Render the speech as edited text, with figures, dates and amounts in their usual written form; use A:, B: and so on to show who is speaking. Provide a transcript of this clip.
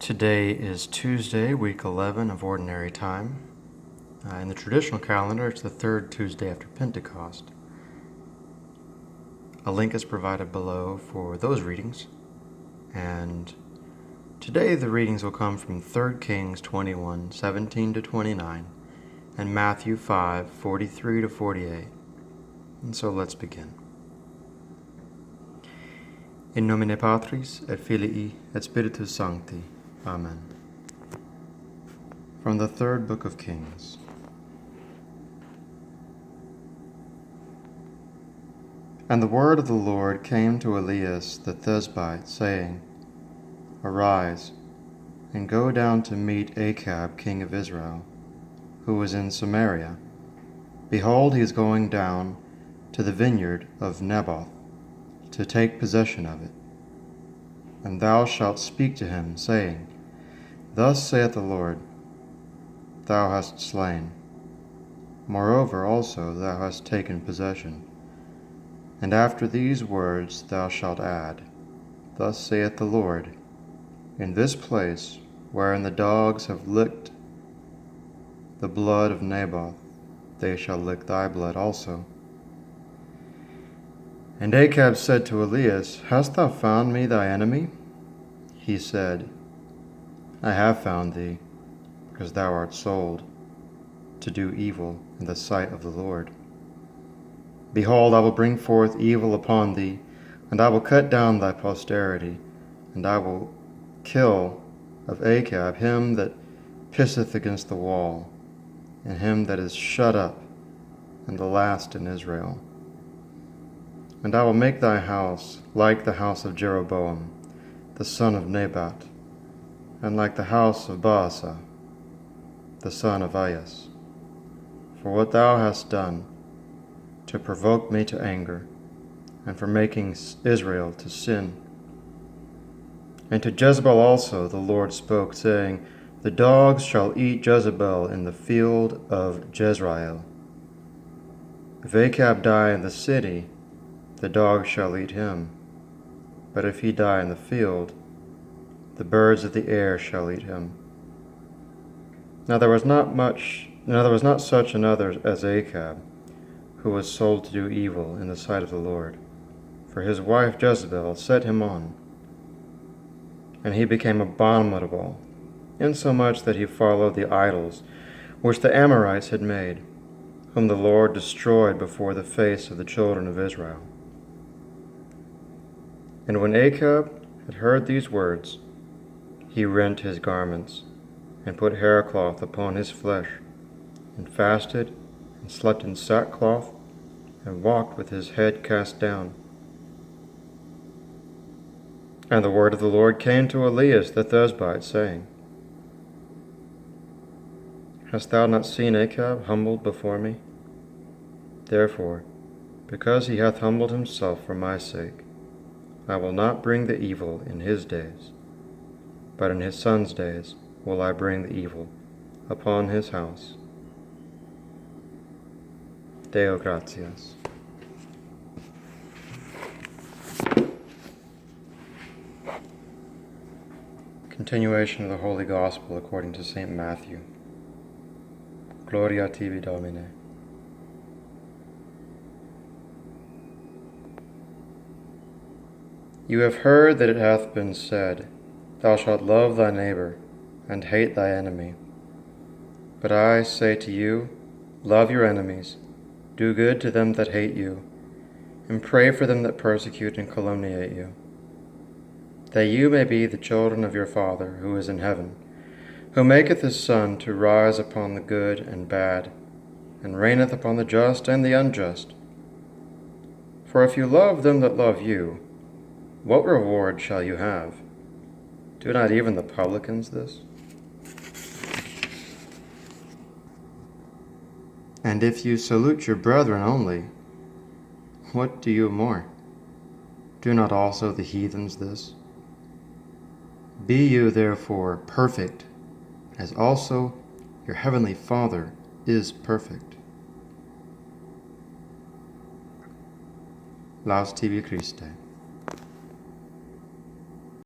A: Today is Tuesday, week 11 of Ordinary Time. In the traditional calendar, it's the third Tuesday after Pentecost. A link is provided below for those readings. And today the readings will come from 3 Kings 21, 17 to 29, and Matthew 5, 43 to 48. And so let's begin. In nomine Patris et Filii et Spiritus Sancti. Amen. From the third book of Kings. And the word of the Lord came to Elias the Thisbite, saying, Arise, and go down to meet Achab king of Israel, who is in Samaria. Behold, he is going down to the vineyard of Naboth, to take possession of it. And thou shalt speak to him, saying, Thus saith the Lord, Thou hast slain. Moreover also thou hast taken possession. And after these words thou shalt add, Thus saith the Lord, In this place wherein the dogs have licked the blood of Naboth, they shall lick thy blood also. And Achab said to Elias, Hast thou found me thy enemy? He said, I have found thee, because thou art sold to do evil in the sight of the Lord. Behold, I will bring forth evil upon thee, and I will cut down thy posterity, and I will kill of Achab him that pisseth against the wall, and him that is shut up, and the last in Israel. And I will make thy house like the house of Jeroboam, the son of Nebat, and like the house of Baasa, the son of Aias. For what thou hast done, to provoke me to anger, and for making Israel to sin. And to Jezebel also the Lord spoke, saying, The dogs shall eat Jezebel in the field of Jezreel. If Achab die in the city, the dogs shall eat him. But if he die in the field, the birds of the air shall eat him. Now there was not such another as Achab, who was sold to do evil in the sight of the Lord. For his wife Jezebel set him on, and he became abominable, insomuch that he followed the idols which the Amorites had made, whom the Lord destroyed before the face of the children of Israel. And when Achab had heard these words, he rent his garments, and put haircloth upon his flesh, and fasted, and slept in sackcloth, and walked with his head cast down. And the word of the Lord came to Elias the Thisbite, saying, Hast thou not seen Achab humbled before me? Therefore, because he hath humbled himself for my sake, I will not bring the evil in his days, but in his son's days will I bring the evil upon his house. Deo gratias. Continuation of the Holy Gospel according to St. Matthew. Gloria tibi, Domine. You have heard that it hath been said, Thou shalt love thy neighbor, and hate thy enemy. But I say to you, love your enemies, do good to them that hate you, and pray for them that persecute and calumniate you, that you may be the children of your Father who is in heaven, who maketh his sun to rise upon the good and bad, and reigneth upon the just and the unjust. For if you love them that love you, what reward shall you have? Do not even the publicans this? And if you salute your brethren only, what do you more? Do not also the heathens this? Be you therefore perfect, as also your heavenly Father is perfect. Laus tibi, Christe.